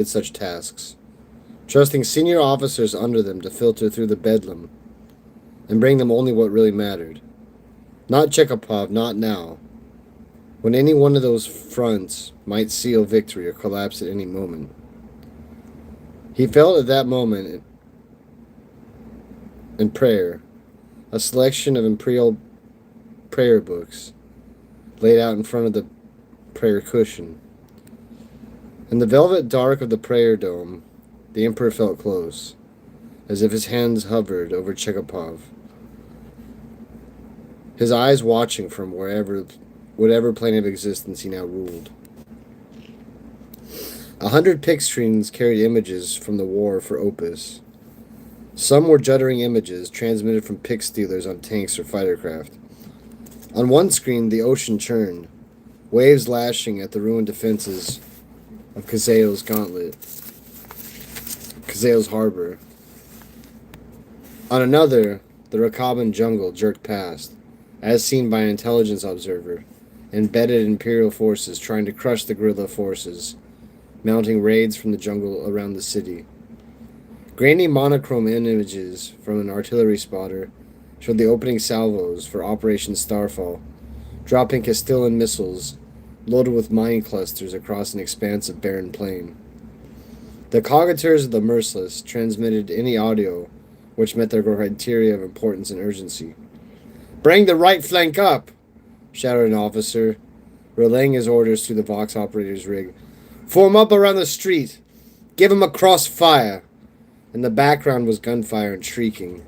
such tasks, trusting senior officers under them to filter through the bedlam and bring them only what really mattered. Not Chekhov, not now, when any one of those fronts might seal victory or collapse at any moment. He felt at that moment in prayer, a selection of imperial prayer books laid out in front of the prayer cushion. In the velvet dark of the prayer dome, the Emperor felt close, as if his hands hovered over Chekhov, his eyes watching from whatever plane of existence he now ruled. 100 pick screens carried images from the war for Opus. Some were juddering images transmitted from pick stealers on tanks or fighter craft. On one screen, the ocean churned, waves lashing at the ruined defenses of Kazeo's harbor. On another, the Rakaban jungle jerked past, as seen by an intelligence observer, embedded Imperial forces trying to crush the guerrilla forces, mounting raids from the jungle around the city. Grainy monochrome images from an artillery spotter showed the opening salvos for Operation Starfall, dropping Castilian missiles loaded with mine clusters across an expanse of barren plain. The coggitors of the merciless transmitted any audio which met their criteria of importance and urgency. "Bring the right flank up!" shouted an officer, relaying his orders through the Vox operator's rig. "Form up around the street! Give him a crossfire!" In the background was gunfire and shrieking,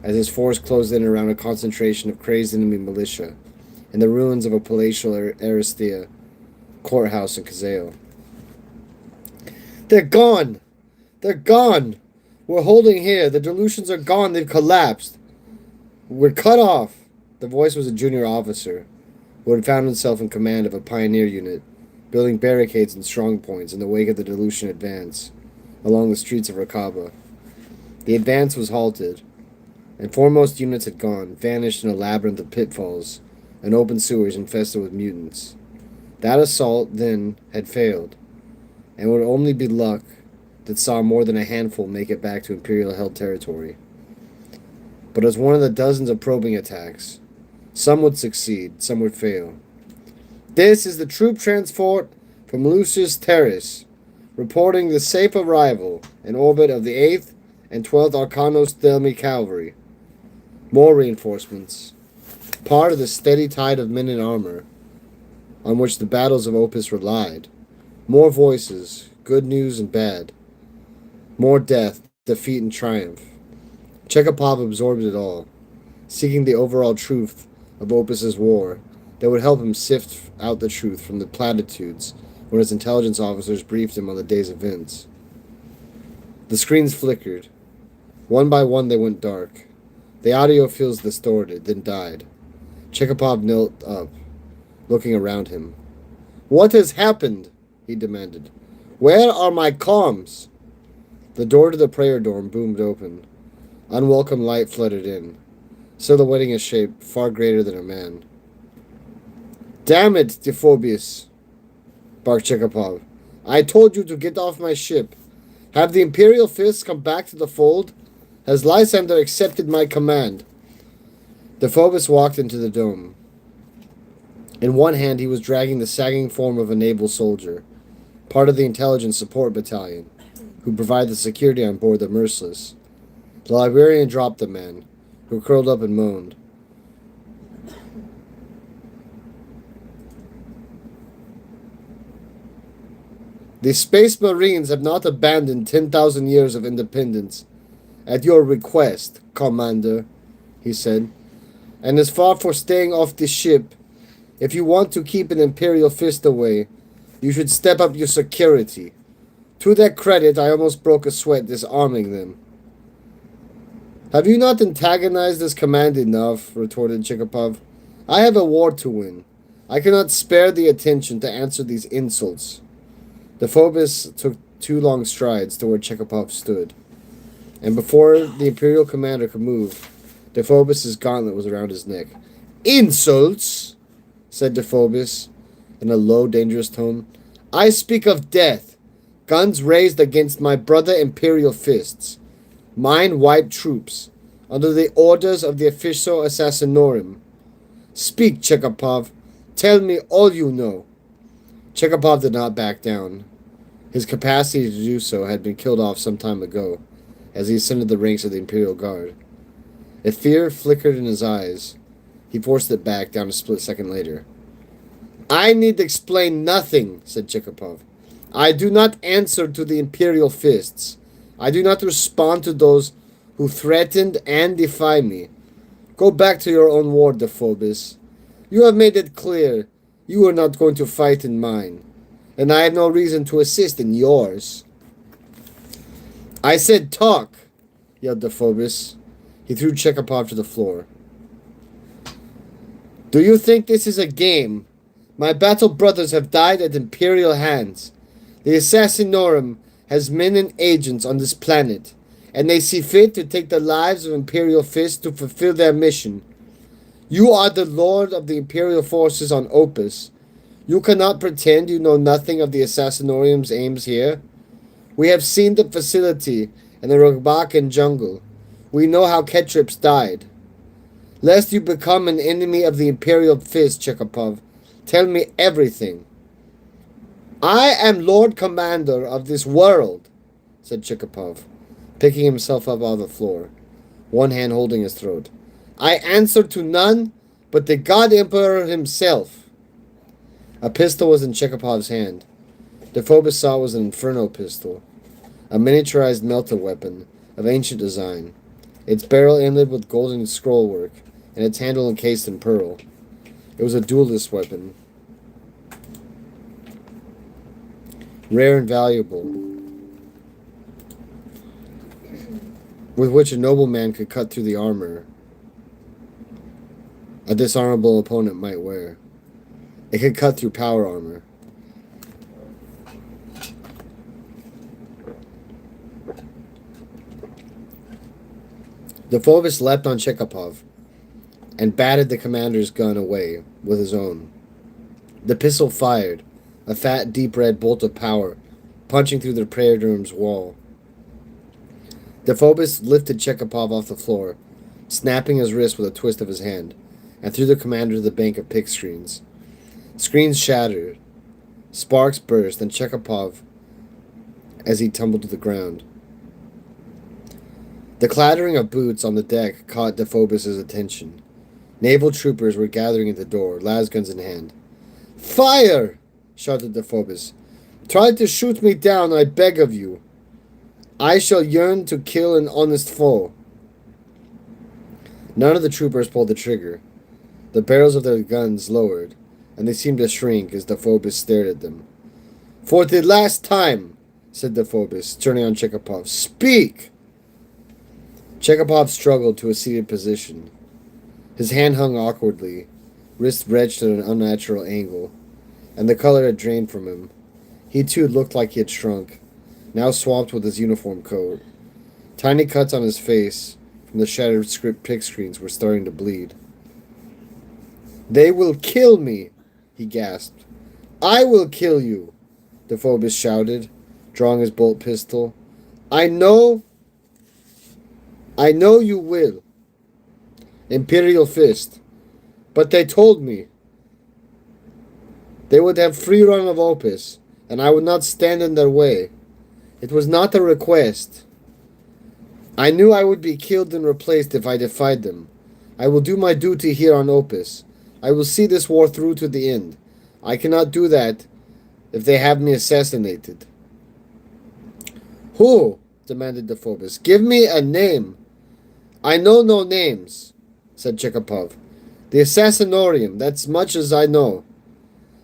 as his force closed in around a concentration of crazed enemy militia in the ruins of a palatial aristia courthouse in Kazeo. "They're gone! They're gone! We're holding here. The Delusions are gone. They've collapsed. We're cut off." The voice was a junior officer who had found himself in command of a pioneer unit, building barricades and strongpoints in the wake of the Delusion advance along the streets of Rakaba. The advance was halted, and foremost units had gone, vanished in a labyrinth of pitfalls and open sewers infested with mutants. That assault, then, had failed, and would only be luck that saw more than a handful make it back to Imperial-held territory. But as one of the dozens of probing attacks, some would succeed, some would fail. "This is the troop transport from Lucius Terrace, reporting the safe arrival in orbit of the 8th and 12th Arcanos Thelmi Cavalry. More reinforcements. Part of the steady tide of men in armor on which the battles of Opus relied. More voices, good news and bad. More death, defeat and triumph." Chekhov absorbed it all, seeking the overall truth of Opus's war that would help him sift out the truth from the platitudes when his intelligence officers briefed him on the day's events. The screens flickered. One by one they went dark. The audio feels distorted, then died. Chekhov knelt up, looking around him. "What has happened?" he demanded. "Where are my comms?" The door to the prayer dorm boomed open. Unwelcome light flooded in, silhouetting a shape far greater than a man. "Damn it, Diphobius," barked Chekhov. "I told you to get off my ship. Have the Imperial Fists come back to the fold? Has Lysander accepted my command?" Diphobius walked into the dome. In one hand he was dragging the sagging form of a naval soldier, part of the intelligence support battalion, who provided the security on board the Merciless. The librarian dropped the man, who curled up and moaned. "The Space Marines have not abandoned 10,000 years of independence at your request, Commander," he said. "And as far for staying off the ship, if you want to keep an Imperial Fist away, you should step up your security. To their credit, I almost broke a sweat disarming them." "Have you not antagonized this command enough?" retorted Chekhov. "I have a war to win. I cannot spare the attention to answer these insults." The Phobos took 2 long strides to where Chekhov stood, and before the Imperial commander could move, Dephobos' gauntlet was around his neck. "Insults?" said Dephobos in a low, dangerous tone. "I speak of death. Guns raised against my brother Imperial fists. Mind-wiped troops, under the orders of the official Assassinorum. Speak, Chekhapov. Tell me all you know. Chekhapov did not back down. His capacity to do so had been killed off some time ago, as he ascended the ranks of the Imperial Guard. If fear flickered in his eyes, he forced it back down a split second later. I need explain nothing, said Chekhapov. I do not answer to the Imperial fists. I do not respond to those who threatened and defy me. Go back to your own war, Dephobis. You have made it clear you are not going to fight in mine, and I have no reason to assist in yours. I said talk, yelled Dephobis. He threw Chekhapov to the floor. Do you think this is a game? My battle brothers have died at Imperial hands. The Assassinorum has men and agents on this planet, and they see fit to take the lives of Imperial fists to fulfill their mission. You are the lord of the Imperial forces on Opus. You cannot pretend you know nothing of the Assassinorium's aims here. We have seen the facility in the Rogbakan jungle. We know how Ketrips died. Lest you become an enemy of the Imperial fist, Chekhapov, tell me everything. I am Lord Commander of this world, said Chekhapov, picking himself up off the floor, one hand holding his throat. I answer to none but the God Emperor himself. A pistol was in Chekhapov's hand. Dephobis saw it was an Inferno pistol, a miniaturized melter weapon of ancient design, its barrel inlaid with golden scrollwork, and its handle encased in pearl. It was a duelist weapon, rare and valuable, with which a nobleman could cut through the armor a dishonorable opponent might wear. It could cut through power armor. Dephobis leapt on Chekhapov and batted the commander's gun away with his own. The pistol fired, a fat, deep red bolt of power, punching through the prayer room's wall. Dephobis lifted Chekhapov off the floor, snapping his wrist with a twist of his hand, and threw the commander to the bank of pick screens. Screens shattered. Sparks burst, and Chekhapov as he tumbled to the ground. The clattering of boots on the deck caught Dephobis' attention. Naval troopers were gathering at the door, lasguns in hand. Fire! Shouted Dephobis. Try to shoot me down, I beg of you. I shall yearn to kill an honest foe. None of the troopers pulled the trigger. The barrels of their guns lowered, and they seemed to shrink as Dephobis stared at them. For the last time, said Dephobis, turning on Chekhapov. Speak! Chekhapov struggled to a seated position. His hand hung awkwardly, wrist wrenched at an unnatural angle, and the color had drained from him. He too looked like he had shrunk, now swamped with his uniform coat. Tiny cuts on his face from the shattered pick screens were starting to bleed. They will kill me, he gasped. I will kill you, Dephobis shouted, drawing his bolt pistol. I know you will. Imperial fist. But they told me they would have free run of Opus, and I would not stand in their way. It was not a request. I knew I would be killed and replaced if I defied them. I will do my duty here on Opus. I will see this war through to the end. I cannot do that if they have me assassinated. Who? Demanded Dephobis. Give me a name. I know no names, said Chekhapov. The Assassinorium, that's much as I know.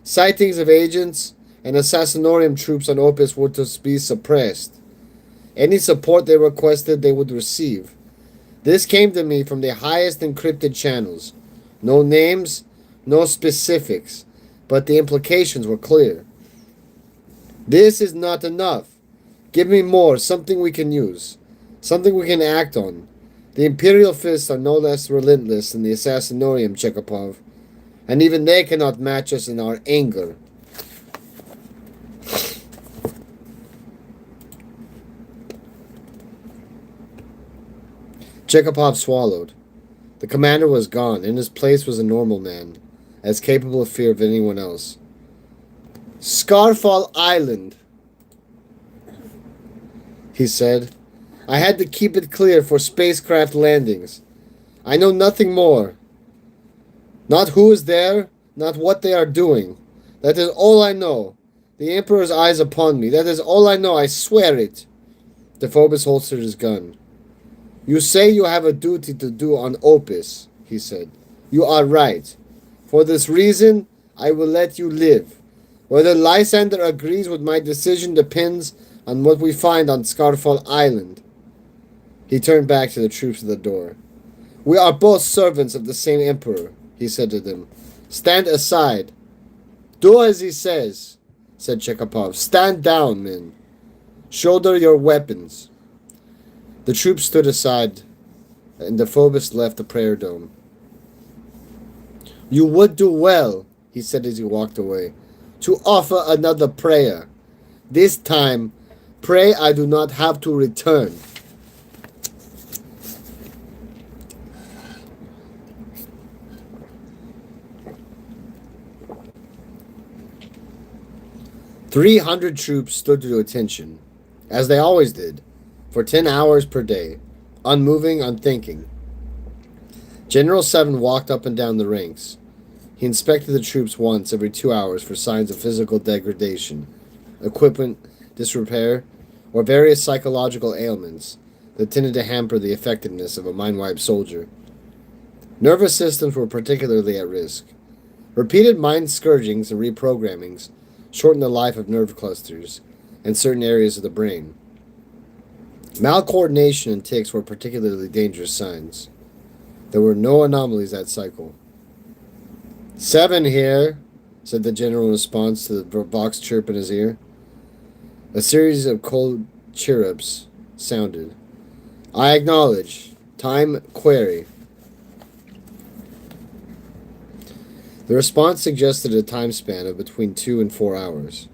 Sightings of agents and Assassinorium troops on Opus were to be suppressed. Any support they requested they would receive. This came to me from the highest encrypted channels. No names, no specifics, but the implications were clear. This is not enough. Give me more, something we can use, something we can act on. The Imperial fists are no less relentless than the Assassinorium, Chekhapov, and even they cannot match us in our anger. Chekhov swallowed. The commander was gone. In his place was a normal man, as capable of fear of anyone else. Scarfall Island, he said. I had to keep it clear for spacecraft landings. I know nothing more. Not who is there, not what they are doing. That is all I know. The Emperor's eyes upon me. That is all I know, I swear it. The Phobos holstered his gun. You say you have a duty to do on Opus, he said. You are right. For this reason, I will let you live. Whether Lysander agrees with my decision depends on what we find on Scarfall Island. He turned back to the troops at the door. We are both servants of the same Emperor, he said to them. Stand aside. Do as he says, said Chekhov. Stand down, men. Shoulder your weapons. The troops stood aside, and the Phobos left the prayer dome. You would do well, he said as he walked away, to offer another prayer. This time, pray I do not have to return. "300 troops stood to attention, as they always did, for 10 hours per day, unmoving, unthinking. General 7 walked up and down the ranks. He inspected the troops once every 2 hours for signs of physical degradation, equipment disrepair, or various psychological ailments that tended to hamper the effectiveness of a mind-wiped soldier. Nervous systems were particularly at risk. Repeated mind scourgings and reprogrammings shortened the life of nerve clusters and certain areas of the brain. Malcoordination and tics were particularly dangerous signs. There were no anomalies that cycle. 7 here, said the general in response to the Vox chirp in his ear. A series of cold chirrups sounded. I acknowledge. Time query. The response suggested a time span of between 2 and 4 hours.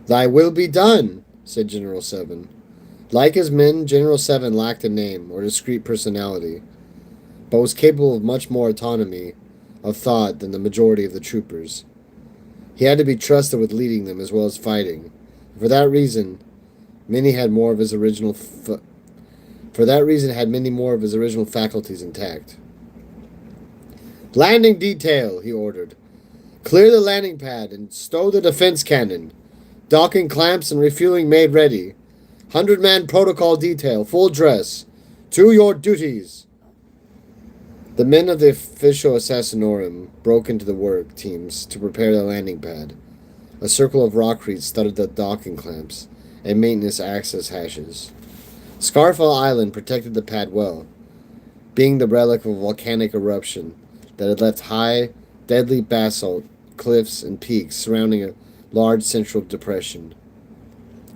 Thy will be done, said General 7. Like his men, General 7 lacked a name or discrete personality, but was capable of much more autonomy of thought than the majority of the troopers. He had to be trusted with leading them as well as fighting. For that reason, many had more of his original faculties intact. Landing detail, he ordered. Clear the landing pad and stow the defense cannon. Docking clamps and refueling made ready. 100-man protocol detail, full dress. To your duties. The men of the official assassinorum broke into the work teams to prepare the landing pad. A circle of rockcrete studded the docking clamps and maintenance access hatches. Scarfall Island protected the pad well, being the relic of a volcanic eruption that had left high, deadly basalt cliffs and peaks surrounding a large central depression.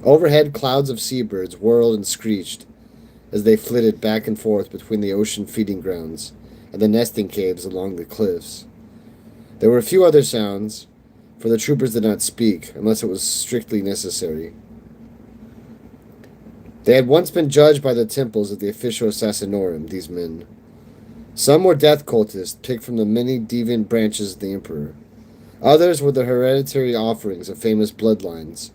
Overhead, clouds of seabirds whirled and screeched as they flitted back and forth between the ocean feeding grounds and the nesting caves along the cliffs. There were a few other sounds, for the troopers did not speak unless it was strictly necessary. They had once been judged by the temples of the official assassinorum, these men. Some were death cultists picked from the many deviant branches of the Emperor. Others were the hereditary offerings of famous bloodlines,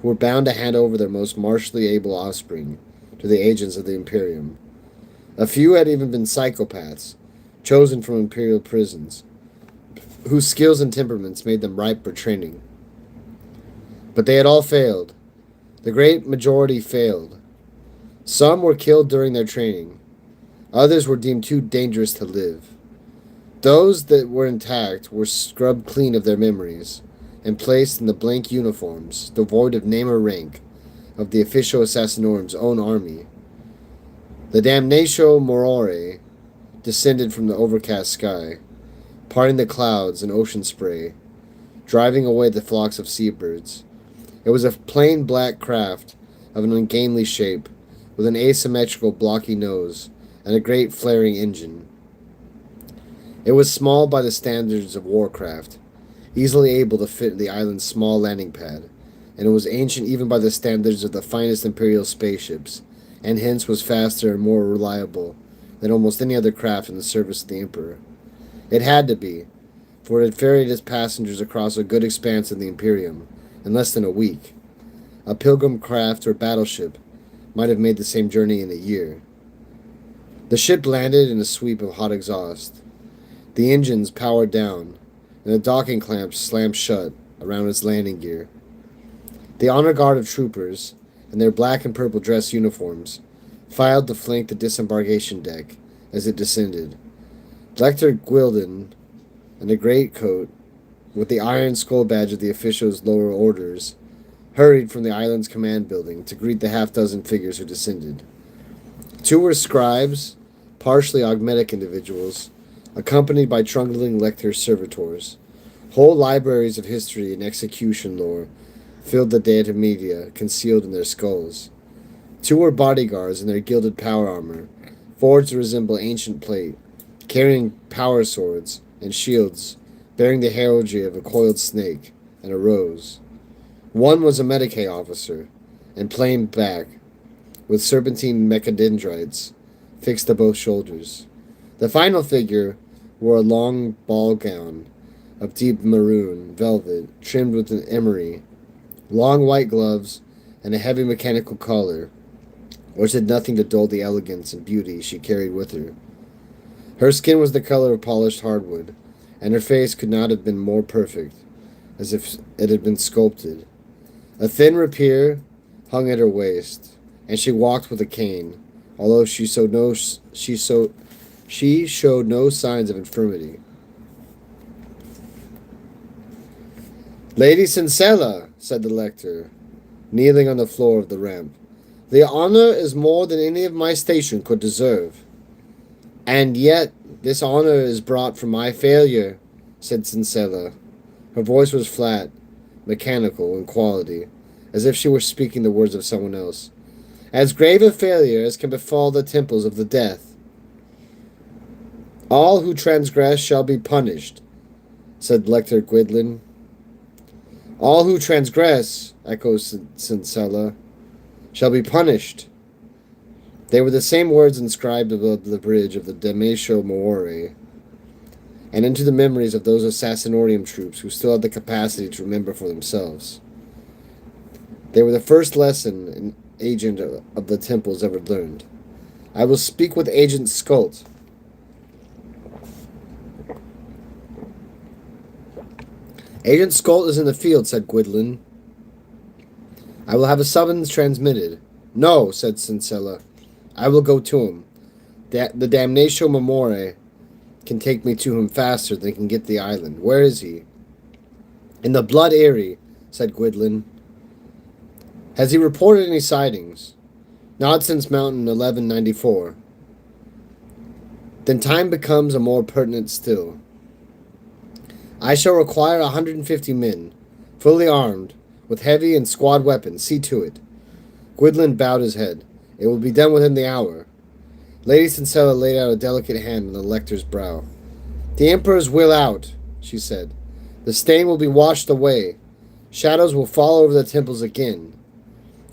who were bound to hand over their most martially able offspring to the agents of the Imperium. A few had even been psychopaths, chosen from imperial prisons, whose skills and temperaments made them ripe for training. But they had all failed. The great majority failed. Some were killed during their training. Others were deemed too dangerous to live. Those that were intact were scrubbed clean of their memories and placed in the blank uniforms, devoid of name or rank, of the official assassinorum's own army. The damnatio morore descended from the overcast sky, parting the clouds in ocean spray, driving away the flocks of seabirds. It was a plain black craft of an ungainly shape, with an asymmetrical blocky nose and a great flaring engine. It was small by the standards of warcraft, easily able to fit the island's small landing pad, and it was ancient even by the standards of the finest imperial spaceships, and hence was faster and more reliable than almost any other craft in the service of the Emperor. It had to be, for it had ferried its passengers across a good expanse of the Imperium in less than a week. A pilgrim craft or battleship might have made the same journey in a year. The ship landed in a sweep of hot exhaust. The engines powered down, and the docking clamps slammed shut around its landing gear. The honor guard of troopers, in their black and purple dress uniforms, filed to flank the disembarkation deck as it descended. Lecter Gwildon, in a greatcoat, with the iron skull badge of the official's lower orders, hurried from the island's command building to greet the half-dozen figures who descended. Two were scribes, partially augmetic individuals, accompanied by trundling Lecter servitors. Whole libraries of history and execution lore filled the data media concealed in their skulls. Two were bodyguards in their gilded power armor, forged to resemble ancient plate, carrying power swords and shields, bearing the heraldry of a coiled snake and a rose. One was a Medicae officer, in plain black, with serpentine mechadendrites fixed to both shoulders. The final figure wore a long ball gown of deep maroon velvet, trimmed with an emery, long white gloves, and a heavy mechanical collar, which did nothing to dull the elegance and beauty she carried with her. Her skin was the color of polished hardwood, and her face could not have been more perfect, as if it had been sculpted. A thin rapier hung at her waist, and she walked with a cane, although she showed no signs of infirmity. "Lady Cincella," said the lector, kneeling on the floor of the ramp, "the honor is more than any of my station could deserve. And yet this honor is brought from my failure," said Cincella. Her voice was flat, mechanical in quality, as if she were speaking the words of someone else. "As grave a failure as can befall the temples of the death." "All who transgress shall be punished," said Lecter Gwydlin. "All who transgress," echoed Cincella, "shall be punished." They were the same words inscribed above the bridge of the Demetio Maore, and into the memories of those Assassinorium troops who still had the capacity to remember for themselves. They were the first lesson an agent of the temples ever learned. "I will speak with Agent Skult." "Agent Skult is in the field," said Gwydlin. "I will have a summons transmitted." "No," said Cincella. "I will go to him. The Damnatio Memore can take me to him faster than can get the island. Where is he?" "In the Blood Eyrie," said Gwydlin. "Has he reported any sightings?" "Not since Mountain 1194. "Then time becomes a more pertinent still. I shall require 150 men, fully armed, with heavy and squad weapons. See to it." Gwydlin bowed his head. "It will be done within the hour." Lady Cincella laid out a delicate hand on the lector's brow. "The Emperor's will out," she said. "The stain will be washed away. Shadows will fall over the temples again."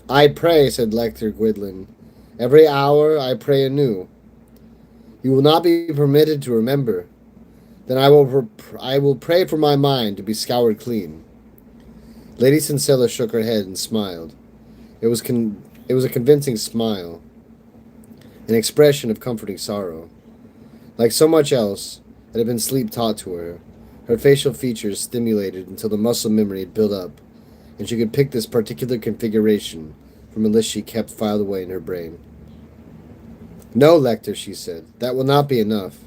"I pray," said Lecter Gwydlin. "Every hour I pray anew." "You will not be permitted to remember. Then I will pray for my mind to be scoured clean." Lady Cincella shook her head and smiled. It was a convincing smile, an expression of comforting sorrow. Like so much else that had been sleep taught to her, her facial features stimulated until the muscle memory had built up, and she could pick this particular configuration from a list she kept filed away in her brain. "No, Lecter," she said, "that will not be enough.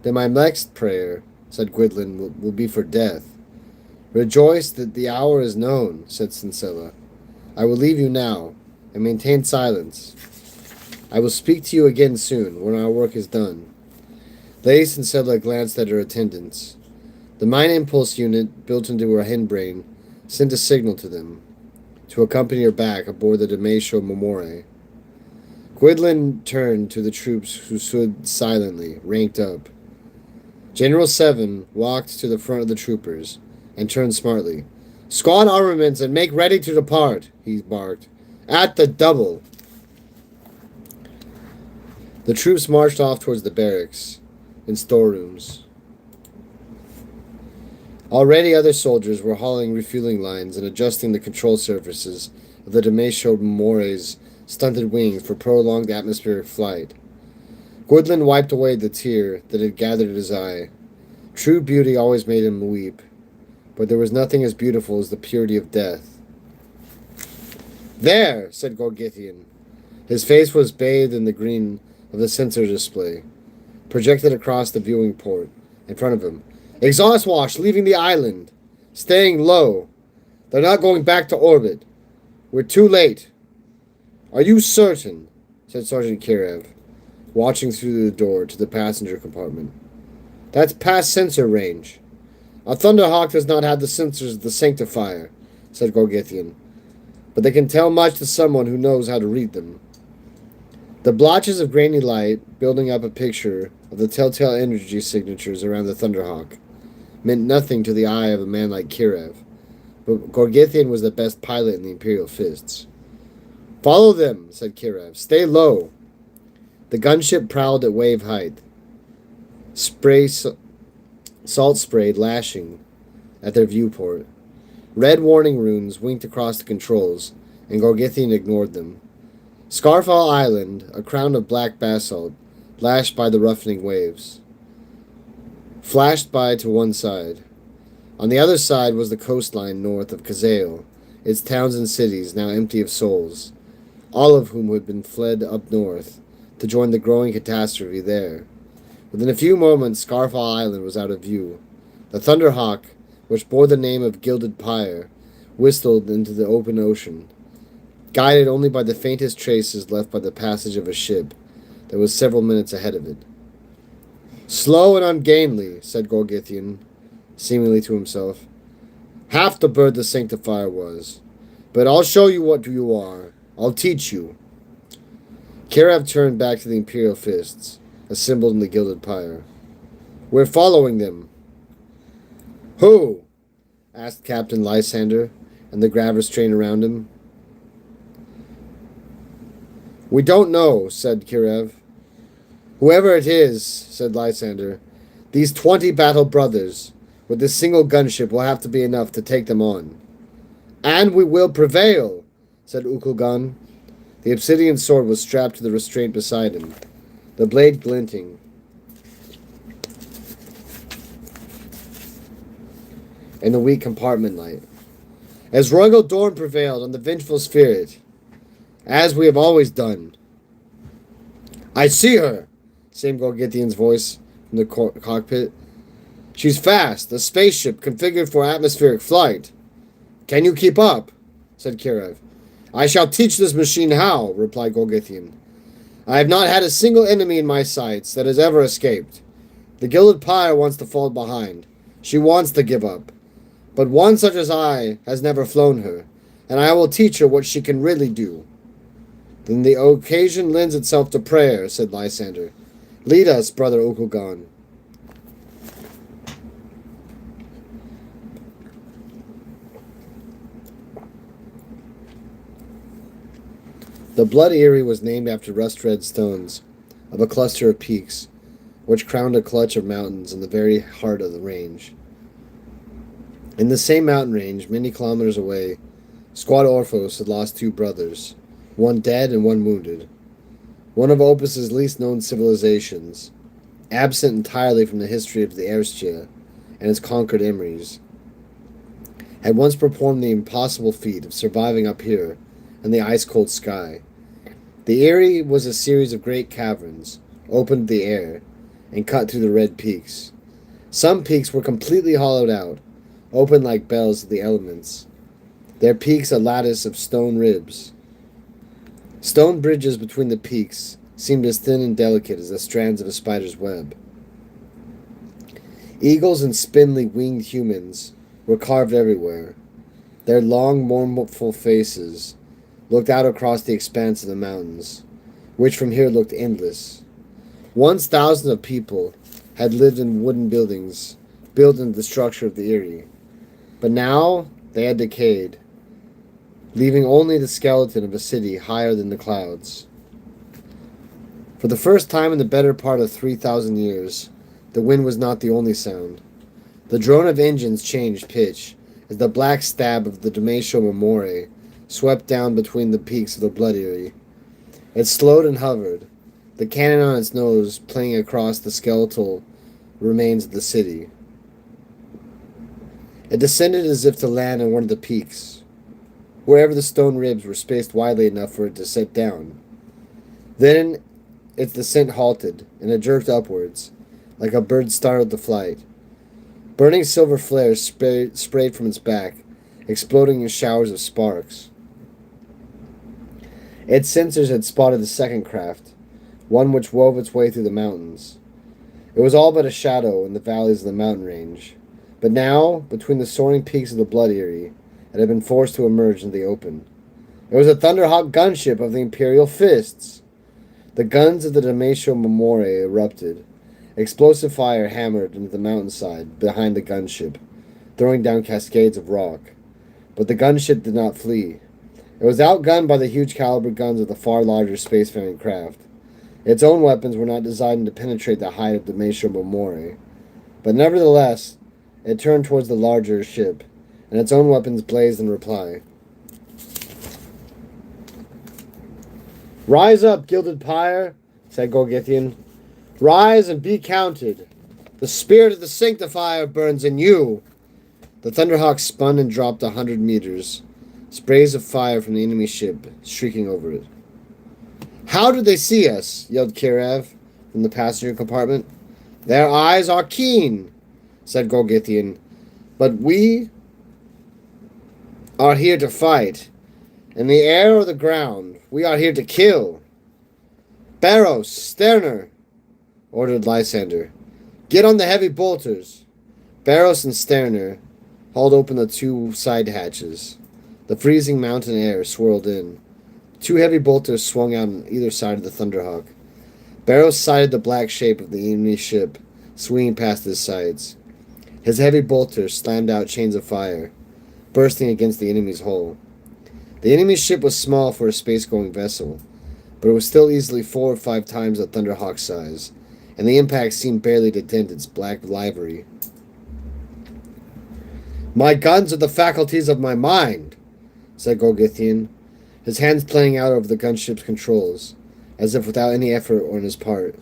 Then my next prayer," said Gwydlin, will be for death." "Rejoice that the hour is known," said Cincella. "I will leave you now, and maintain silence. I will speak to you again soon, when our work is done." Lady Cincella glanced at her attendants. The mind impulse unit, built into her hindbrain, sent a signal to them to accompany her back aboard the Demetio Memore. Gwydlin turned to the troops who stood silently, ranked up. General Seven walked to the front of the troopers and turned smartly. "Squad armaments and make ready to depart," he barked. "At the double." The troops marched off towards the barracks and storerooms. Already other soldiers were hauling refueling lines and adjusting the control surfaces of the Demesho More's stunted wings for prolonged atmospheric flight. Gwydlyn wiped away the tear that had gathered at his eye. True beauty always made him weep, but there was nothing as beautiful as the purity of death. "There!" said Gorgithian. His face was bathed in the green of the sensor display, projected across the viewing port in front of him. "Exhaust wash leaving the island. Staying low. They're not going back to orbit. We're too late." "Are you certain?" said Sergeant Kirev, watching through the door to the passenger compartment. "That's past sensor range. A Thunderhawk does not have the sensors of the Sanctifier," said Gorgithian, "but they can tell much to someone who knows how to read them." The blotches of grainy light, building up a picture of the telltale energy signatures around the Thunderhawk, meant nothing to the eye of a man like Kirev, but Gorgithian was the best pilot in the Imperial Fists. "Follow them," said Kirev. "Stay low." The gunship prowled at wave height, salt sprayed lashing at their viewport. Red warning runes winked across the controls, and Gorgithian ignored them. Scarfall Island, a crown of black basalt, lashed by the roughening waves, flashed by to one side. On the other side was the coastline north of Kazale, its towns and cities now empty of souls, all of whom had been fled up north to join the growing catastrophe there. Within a few moments, Scarfall Island was out of view. The Thunderhawk, which bore the name of Gilded Pyre, whistled into the open ocean, guided only by the faintest traces left by the passage of a ship that was several minutes ahead of it. "Slow and ungainly," said Gorgithian, seemingly to himself. "Half the bird the Sanctifier was. But I'll show you what you are. I'll teach you." Kirev turned back to the Imperial Fists, assembled in the Gilded Pyre. "We're following them." "Who?" asked Captain Lysander, and the grabbers trained around him. "We don't know," said Kirev. "Whoever it is," said Lysander, "these 20 battle brothers, with this single gunship, will have to be enough to take them on." "And we will prevail," said Ukulgan. The obsidian sword was strapped to the restraint beside him, the blade glinting. In the weak compartment light. "As Royal Dorn prevailed on the vengeful spirit, as we have always done." "I see her," came Gorgithian's voice from the cockpit. "She's fast, a spaceship configured for atmospheric flight." "Can you keep up?" said Kirev. "I shall teach this machine how," replied Gorgithian. "I have not had a single enemy in my sights that has ever escaped. The Gilded Pyre wants to fall behind. She wants to give up. But one such as I has never flown her, and I will teach her what she can really do." "Then the occasion lends itself to prayer," said Lysander. "Lead us, brother Ukulgan." The Blood Eyrie was named after rust-red stones of a cluster of peaks, which crowned a clutch of mountains in the very heart of the range. In the same mountain range, many kilometers away, Squad Orphos had lost 2 brothers, one dead and one wounded. One of Opus's least known civilizations, absent entirely from the history of the Erstia and its conquered Emrys, had once performed the impossible feat of surviving up here in the ice-cold sky. The Eyrie was a series of great caverns, open to the air, and cut through the red peaks. Some peaks were completely hollowed out, open like bells of the elements, their peaks a lattice of stone ribs. Stone bridges between the peaks seemed as thin and delicate as the strands of a spider's web. Eagles and spindly winged humans were carved everywhere. Their long, mournful faces looked out across the expanse of the mountains, which from here looked endless. Once thousands of people had lived in wooden buildings built into the structure of the Eyrie, but now they had decayed, leaving only the skeleton of a city higher than the clouds. For the first time in the better part of 3,000 years, the wind was not the only sound. The drone of engines changed pitch as the black stab of the Demetrio Memore swept down between the peaks of the Blood Eyrie. It slowed and hovered, the cannon on its nose playing across the skeletal remains of the city. It descended as if to land on one of the peaks, wherever the stone ribs were spaced widely enough for it to set down. Then its descent halted, and it jerked upwards, like a bird startled to flight. Burning silver flares sprayed from its back, exploding in showers of sparks. Its sensors had spotted the second craft, one which wove its way through the mountains. It was all but a shadow in the valleys of the mountain range, but now, between the soaring peaks of the Blood Eyrie, it had been forced to emerge into the open. It was a Thunderhawk gunship of the Imperial Fists! The guns of the Demetrio Memore erupted. Explosive fire hammered into the mountainside behind the gunship, throwing down cascades of rock. But the gunship did not flee. It was outgunned by the huge caliber guns of the far larger spacefaring craft. Its own weapons were not designed to penetrate the height of the Demetrio Memore, but nevertheless, it turned towards the larger ship, and its own weapons blazed in reply. "Rise up, gilded pyre," said Gorgithian. "Rise and be counted. The spirit of the Sanctifier burns in you." The Thunderhawk spun and dropped 100 meters, sprays of fire from the enemy ship shrieking over it. "How did they see us?" yelled Kirav from the passenger compartment. "Their eyes are keen," said Gorgithian. "But we are here to fight. In the air or the ground, we are here to kill." "Barrows, Sterner," ordered Lysander. "Get on the heavy bolters." Barrows and Sterner hauled open the two side hatches. The freezing mountain air swirled in. Two heavy bolters swung out on either side of the Thunderhawk. Barrows sighted the black shape of the enemy ship, swinging past his sides. His heavy bolters slammed out chains of fire, bursting against the enemy's hull. The enemy's ship was small for a space-going vessel, but it was still easily 4 or 5 times the Thunderhawk's size, and the impact seemed barely to dent its black livery. "My guns are the faculties of my mind," said Gorgithian, his hands playing out over the gunship's controls, as if without any effort on his part.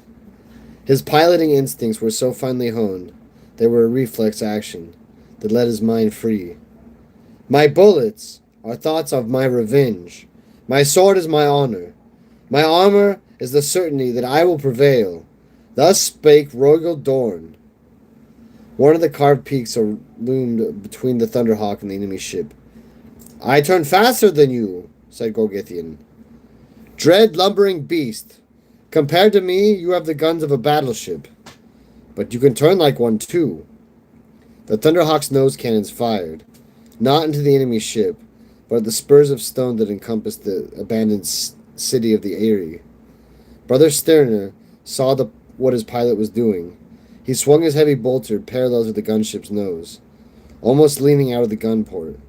His piloting instincts were so finely honed, they were a reflex action that let his mind free. "My bullets are thoughts of my revenge. My sword is my honor. My armor is the certainty that I will prevail. Thus spake Royal Dorn." One of the carved peaks loomed between the Thunderhawk and the enemy ship. "I turn faster than you," said Gorgithian. "Dread lumbering beast. Compared to me, you have the guns of a battleship. But you can turn like one too." The Thunderhawk's nose cannons fired, not into the enemy ship, but at the spurs of stone that encompassed the abandoned city of the Eyrie. Brother Sterner saw what his pilot was doing. He swung his heavy bolter parallel to the gunship's nose, almost leaning out of the gun port.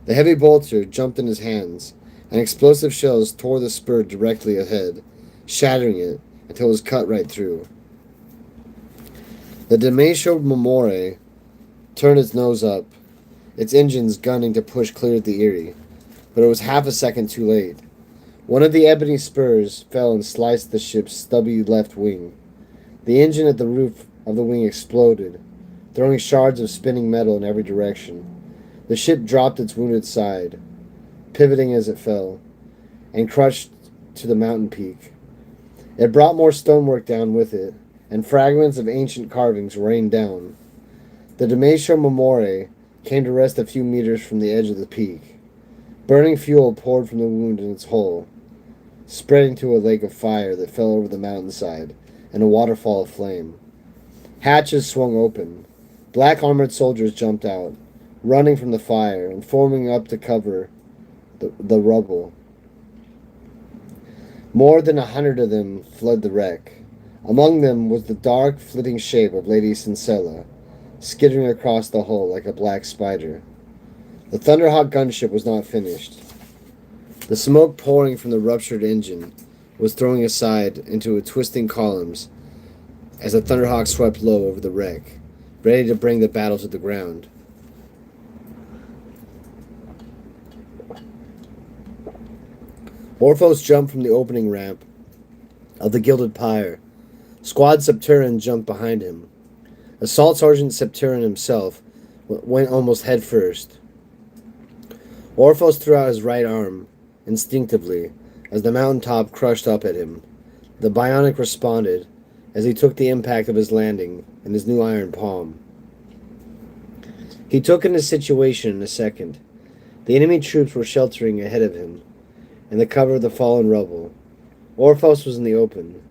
The heavy bolter jumped in his hands, and explosive shells tore the spur directly ahead, shattering it until it was cut right through. The Demetrio Memore turned its nose up, its engines gunning to push clear of the Eyrie, but it was half a second too late. One of the ebony spurs fell and sliced the ship's stubby left wing. The engine at the roof of the wing exploded, throwing shards of spinning metal in every direction. The ship dropped its wounded side, pivoting as it fell, and crushed to the mountain peak. It brought more stonework down with it, and fragments of ancient carvings rained down. The Demetrio Memore came to rest a few meters from the edge of the peak. Burning fuel poured from the wound in its hull, spreading to a lake of fire that fell over the mountainside and a waterfall of flame. Hatches swung open. Black armored soldiers jumped out, running from the fire and forming up to cover the rubble. More than 100 of them fled the wreck. Among them was the dark, flitting shape of Lady Cincella, skittering across the hull like a black spider. The Thunderhawk gunship was not finished. The smoke pouring from the ruptured engine was throwing aside into a twisting columns as the Thunderhawk swept low over the wreck, ready to bring the battle to the ground. Orphos jumped from the opening ramp of the Gilded Pyre. Squad Septurin jumped behind him. Assault Sergeant Septurin himself went almost head first. Orphos threw out his right arm, instinctively, as the mountaintop crushed up at him. The bionic responded, as he took the impact of his landing in his new iron palm. He took in the situation in a second. The enemy troops were sheltering ahead of him, in the cover of the fallen rubble. Orphos was in the open.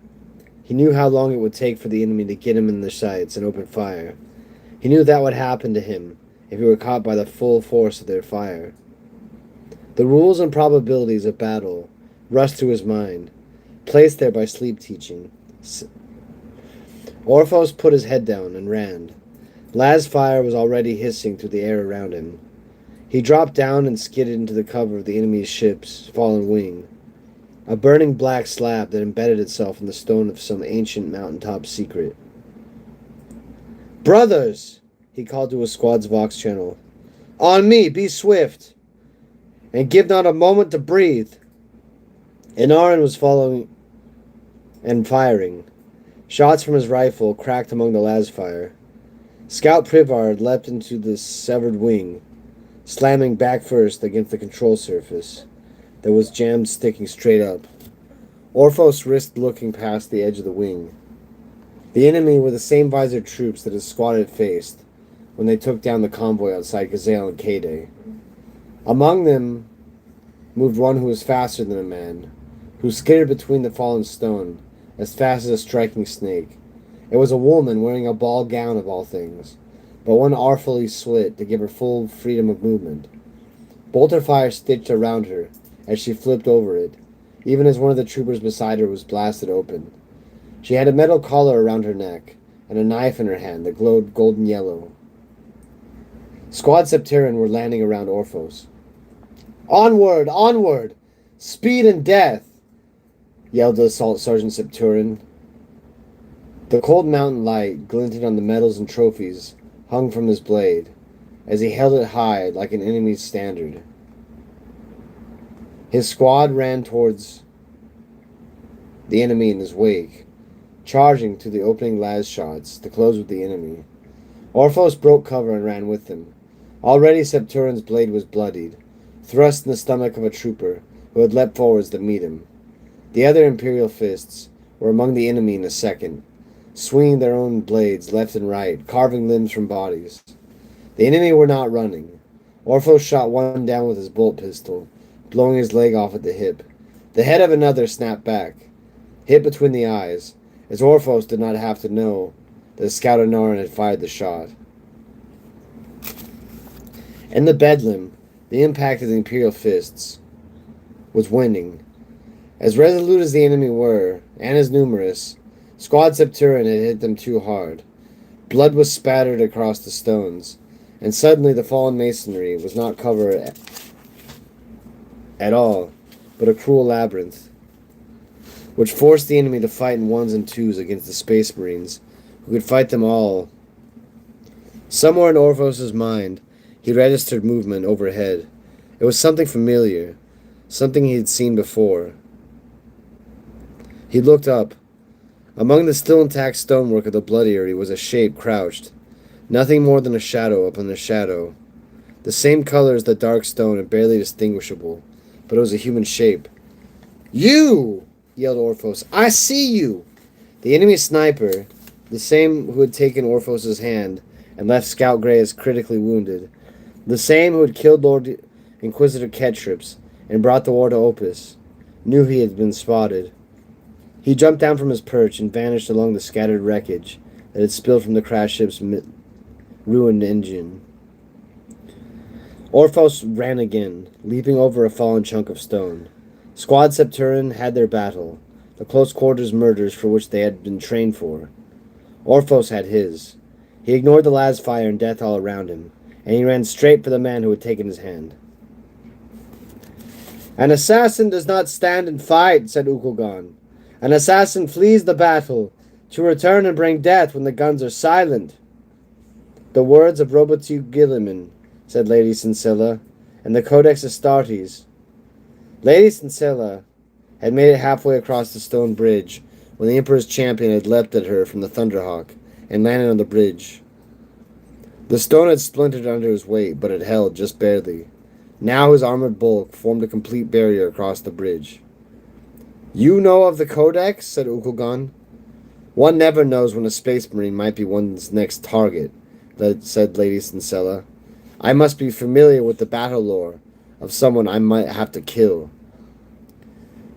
He knew how long it would take for the enemy to get him in their sights and open fire. He knew that would happen to him if he were caught by the full force of their fire. The rules and probabilities of battle rushed through his mind, placed there by sleep teaching. Orphos put his head down and ran. Laz fire was already hissing through the air around him. He dropped down and skidded into the cover of the enemy's ship's fallen wing, a burning black slab that embedded itself in the stone of some ancient mountaintop secret. "Brothers!" he called to his squad's Vox channel. "On me, be swift, and give not a moment to breathe." Inarin was following and firing. Shots from his rifle cracked among the Laz fire. Scout Privard leapt into the severed wing, slamming back first against the control surface that was jammed sticking straight up. Orphos risked looking past the edge of the wing. The enemy were the same visored troops that his squad had faced when they took down the convoy outside Gazale and Kade. Among them moved one who was faster than a man, who skittered between the fallen stone as fast as a striking snake. It was a woman wearing a ball gown of all things, but one artfully slit to give her full freedom of movement. Bolter fire stitched around her as she flipped over it, even as one of the troopers beside her was blasted open. She had a metal collar around her neck and a knife in her hand that glowed golden yellow. Squad Septurin were landing around Orphos. "Onward! Onward! Speed and death!" yelled the Assault Sergeant Septurin. The cold mountain light glinted on the medals and trophies hung from his blade, as he held it high like an enemy's standard. His squad ran towards the enemy in his wake, charging to the opening Laz shots to close with the enemy. Orphos broke cover and ran with them. Already Septurin's blade was bloodied, thrust in the stomach of a trooper who had leapt forwards to meet him. The other Imperial fists were among the enemy in a second, swinging their own blades left and right, carving limbs from bodies. The enemy were not running. Orphos shot one down with his bolt pistol, blowing his leg off at the hip. The head of another snapped back, hit between the eyes, as Orphos did not have to know that the scout Inarin had fired the shot. In the bedlam, the impact of the Imperial fists was winning. As resolute as the enemy were, and as numerous, Squad Septurin had hit them too hard. Blood was spattered across the stones, and suddenly the fallen masonry was not cover at all, but a cruel labyrinth, which forced the enemy to fight in ones and twos against the Space Marines, who could fight them all. Somewhere in Orphos' mind, he registered movement overhead. It was something familiar, something he had seen before. He looked up. Among the still intact stonework of the bloody area was a shape crouched, nothing more than a shadow upon a shadow. The same color as the dark stone and barely distinguishable, but it was a human shape. "You!" yelled Orphos. "I see you!" The enemy sniper, the same who had taken Orphos' hand and left Scout Greyes critically wounded, the same who had killed Lord Inquisitor Ketrips and brought the war to Opus, knew he had been spotted. He jumped down from his perch and vanished along the scattered wreckage that had spilled from the crashed ship's ruined engine. Orphos ran again, leaping over a fallen chunk of stone. Squad Septurin had their battle, the close-quarters murders for which they had been trained for. Orphos had his. He ignored the Laz fire and death all around him, and he ran straight for the man who had taken his hand. "An assassin does not stand and fight," said Ukulgan. An assassin flees the battle to return and bring death when the guns are silent. The words of Robotu Gilliman, said Lady Sincilla, and the Codex Astartes. Lady Sincilla had made it halfway across the stone bridge when the Emperor's champion had leapt at her from the Thunderhawk and landed on the bridge. The stone had splintered under his weight, but it held just barely. Now his armored bulk formed a complete barrier across the bridge. You know of the Codex? Said Ukugon. One never knows when a space marine might be one's next target, said Lady Sincilla. I must be familiar with the battle lore of someone I might have to kill.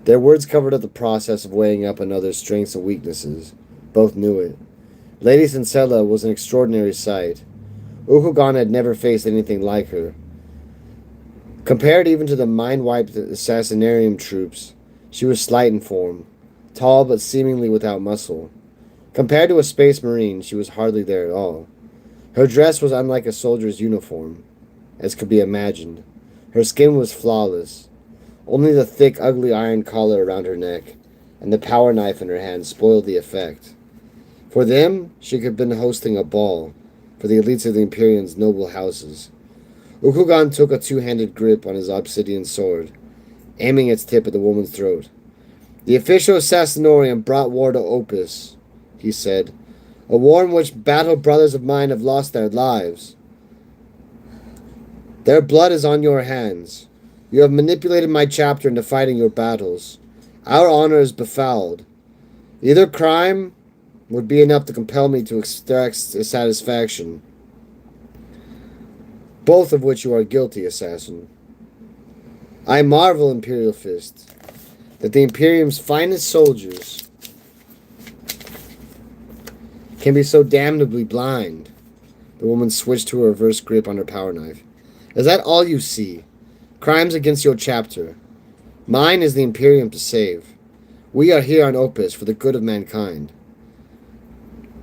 Their words covered up the process of weighing up another's strengths and weaknesses. Both knew it. Lady Sincilla was an extraordinary sight. Ukugon had never faced anything like her. Compared even to the mind-wiped assassinarium troops, she was slight in form, tall but seemingly without muscle. Compared to a space marine, she was hardly there at all. Her dress was unlike a soldier's uniform, as could be imagined. Her skin was flawless. Only the thick, ugly iron collar around her neck and the power knife in her hand spoiled the effect. For them, she could have been hosting a ball for the elites of the Imperium's noble houses. Ukugon took a two-handed grip on his obsidian sword, aiming its tip at the woman's throat. The official assassinorium brought war to Opus, he said. A war in which battle brothers of mine have lost their lives. Their blood is on your hands. You have manipulated my chapter into fighting your battles. Our honor is befouled. Either crime would be enough to compel me to extract satisfaction, both of which you are guilty, assassin. I marvel, Imperial Fist, that the Imperium's finest soldiers can be so damnably blind. The woman switched to a reverse grip on her power knife. Is that all you see? Crimes against your chapter. Mine is the Imperium to save. We are here on Opus for the good of mankind.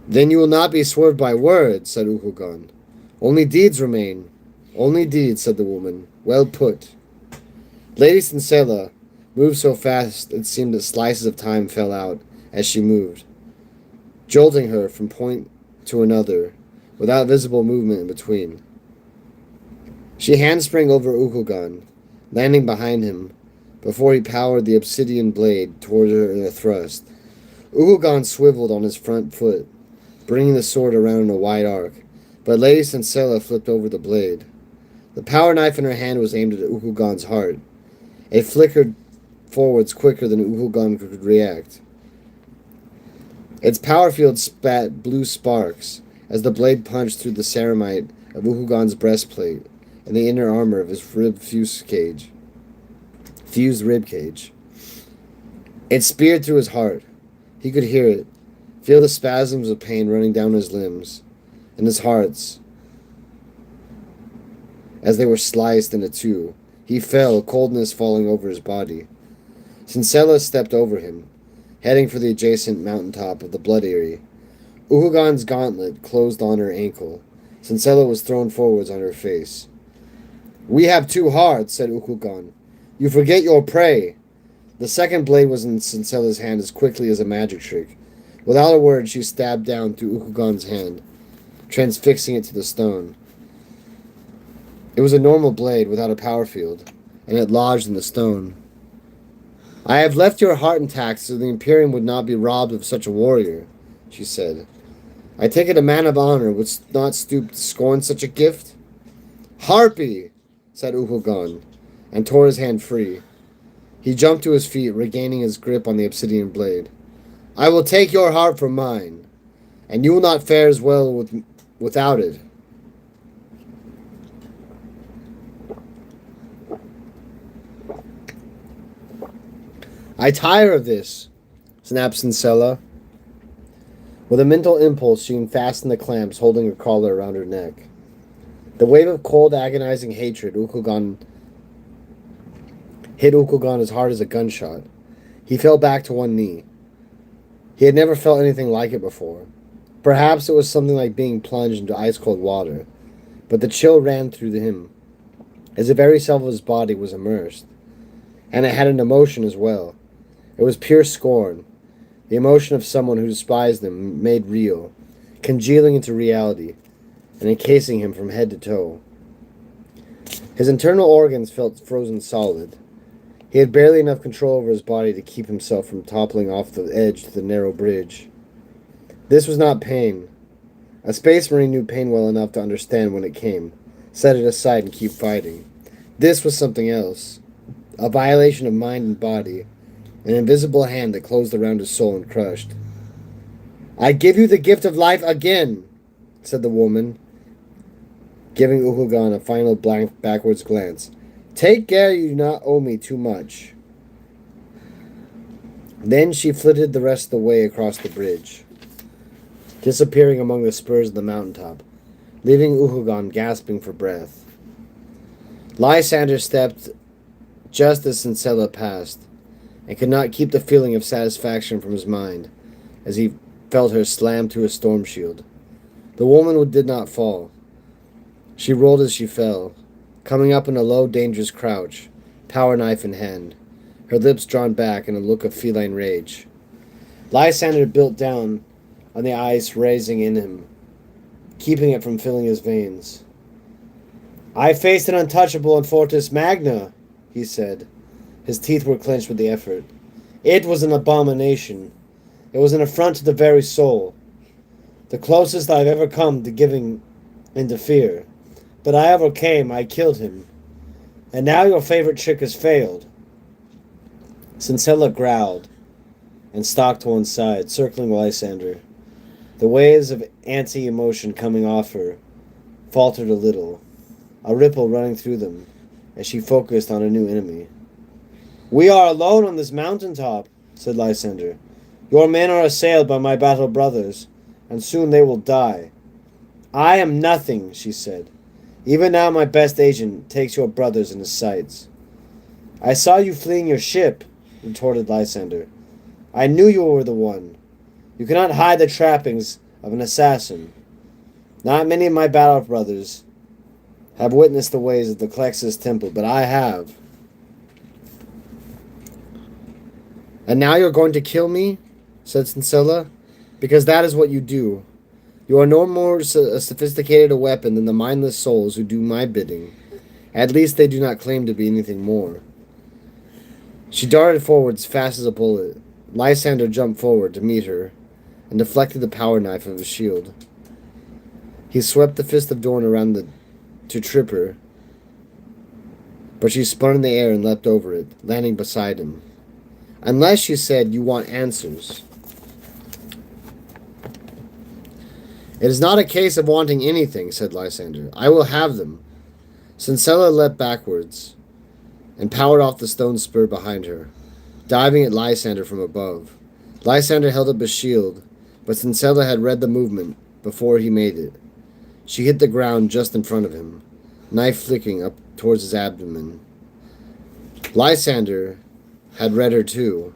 Then you will not be swerved by words, said Ukugon. Only deeds remain. Only deeds, said the woman. Well put. Lady Sincilla moved so fast it seemed that slices of time fell out as she moved, jolting her from point to another, without visible movement in between. She handsprang over Ukugon, landing behind him, before he powered the obsidian blade toward her in a thrust. Ukugon swiveled on his front foot, bringing the sword around in a wide arc, but Lady Sincilla flipped over the blade. The power knife in her hand was aimed at Ukugon's heart. It flickered forwards quicker than Ukugon could react. Its power field spat blue sparks as the blade punched through the ceramite of Ukugon's breastplate and the inner armor of his fused rib cage. It speared through his heart. He could hear it, feel the spasms of pain running down his limbs and his hearts as they were sliced into two. He fell, coldness falling over his body. Sincilla stepped over him, heading for the adjacent mountaintop of the Blood Eyrie. Ukugon's gauntlet closed on her ankle. Sincilla was thrown forwards on her face. We have two hearts, said Ukugon. You forget your prey. The second blade was in Sincilla's hand as quickly as a magic trick. Without a word, she stabbed down through Ukugon's hand, transfixing it to the stone. It was a normal blade without a power field, and it lodged in the stone. I have left your heart intact so the Imperium would not be robbed of such a warrior, she said. I take it a man of honor would not stoop to scorn such a gift. Harpy, said Ukugon, and tore his hand free. He jumped to his feet, regaining his grip on the obsidian blade. I will take your heart from mine, and you will not fare as well without it. I tire of this, snapped Sincilla. With a mental impulse, she unfastened the clamps holding her collar around her neck. The wave of cold, agonizing hatred hit Ukugon as hard as a gunshot. He fell back to one knee. He had never felt anything like it before. Perhaps it was something like being plunged into ice-cold water, but the chill ran through him, as if every cell of his body was immersed. And it had an emotion as well. It was pure scorn, the emotion of someone who despised him made real, congealing into reality, and encasing him from head to toe. His internal organs felt frozen solid. He had barely enough control over his body to keep himself from toppling off the edge to the narrow bridge. This was not pain. A space marine knew pain well enough to understand when it came, set it aside and keep fighting. This was something else. A violation of mind and body. An invisible hand that closed around his soul and crushed. "I give you the gift of life again," said the woman, giving Uhugan a final blank backwards glance. "Take care you do not owe me too much." Then she flitted the rest of the way across the bridge, disappearing among the spurs of the mountaintop, leaving Uhugan gasping for breath. Lysander stepped just as Sincella passed, and could not keep the feeling of satisfaction from his mind as he felt her slam to a storm shield. The woman did not fall. She rolled as she fell, coming up in a low, dangerous crouch, power knife in hand, her lips drawn back in a look of feline rage. Lysander built down on the ice raising in him, keeping it from filling his veins. "I faced an untouchable in Fortis Magna," he said. His teeth were clenched with the effort. "It was an abomination. It was an affront to the very soul. The closest I've ever come to giving into fear. But I overcame, I killed him. And now your favorite trick has failed." Sincella growled and stalked to one side, circling Lysander. The waves of anti-emotion coming off her faltered a little, a ripple running through them as she focused on a new enemy. "We are alone on this mountaintop," said Lysander. "Your men are assailed by my battle brothers, and soon they will die." "I am nothing," she said. "Even now my best agent takes your brothers in his sights." "I saw you fleeing your ship," retorted Lysander. "I knew you were the one. You cannot hide the trappings of an assassin. Not many of my battle brothers have witnessed the ways of the Klexus temple, but I have." "And now you're going to kill me?" said Sincella. "Because that is what you do. You are no more sophisticated a weapon than the mindless souls who do my bidding. At least they do not claim to be anything more." She darted forward as fast as a bullet. Lysander jumped forward to meet her and deflected the power knife of his shield. He swept the fist of Dorn around to trip her, but she spun in the air and leapt over it, landing beside him. "Unless," she said, "you want answers." "It is not a case of wanting anything," said Lysander. "I will have them." Sincella leapt backwards and powered off the stone spur behind her, diving at Lysander from above. Lysander held up his shield, but Sincella had read the movement before he made it. She hit the ground just in front of him, knife flicking up towards his abdomen. Lysander had read her too.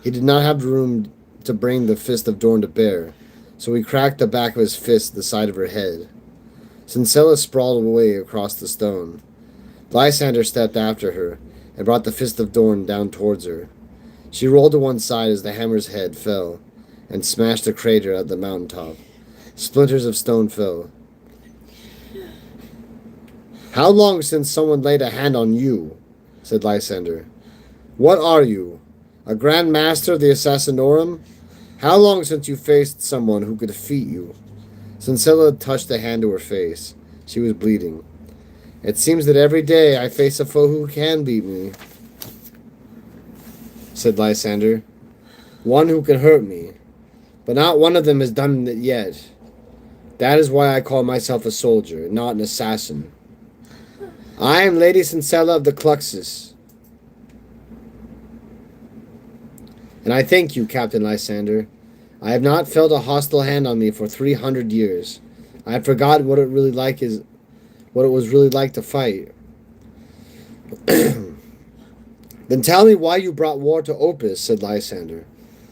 He did not have room to bring the fist of Dorn to bear, so he cracked the back of his fist at the side of her head. Sincella sprawled away across the stone. Lysander stepped after her and brought the fist of Dorn down towards her. She rolled to one side as the hammer's head fell and smashed a crater at the mountaintop. Splinters of stone fell. "How long since someone laid a hand on you?" said Lysander. "What are you? A Grand Master of the Assassinorum? How long since you faced someone who could defeat you?" Sincella touched the hand to her face. She was bleeding. "It seems that every day I face a foe who can beat me," said Lysander. "One who can hurt me. But not one of them has done it yet. That is why I call myself a soldier, not an assassin. I am Lady Sincella of the Kluxus. And I thank you, Captain Lysander. I have not felt a hostile hand on me for 300 years. I have forgotten what it was really like to fight." "Then tell me why you brought war to Opus," said Lysander,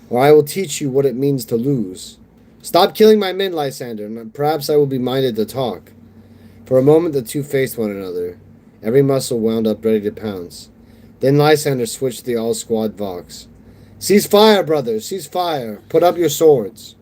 "or I will teach you what it means to lose." "Stop killing my men, Lysander, and perhaps I will be minded to talk." For a moment the two faced one another, every muscle wound up ready to pounce. Then Lysander switched to the all-squad Vox. Cease fire, brothers. Cease fire. Put up your swords.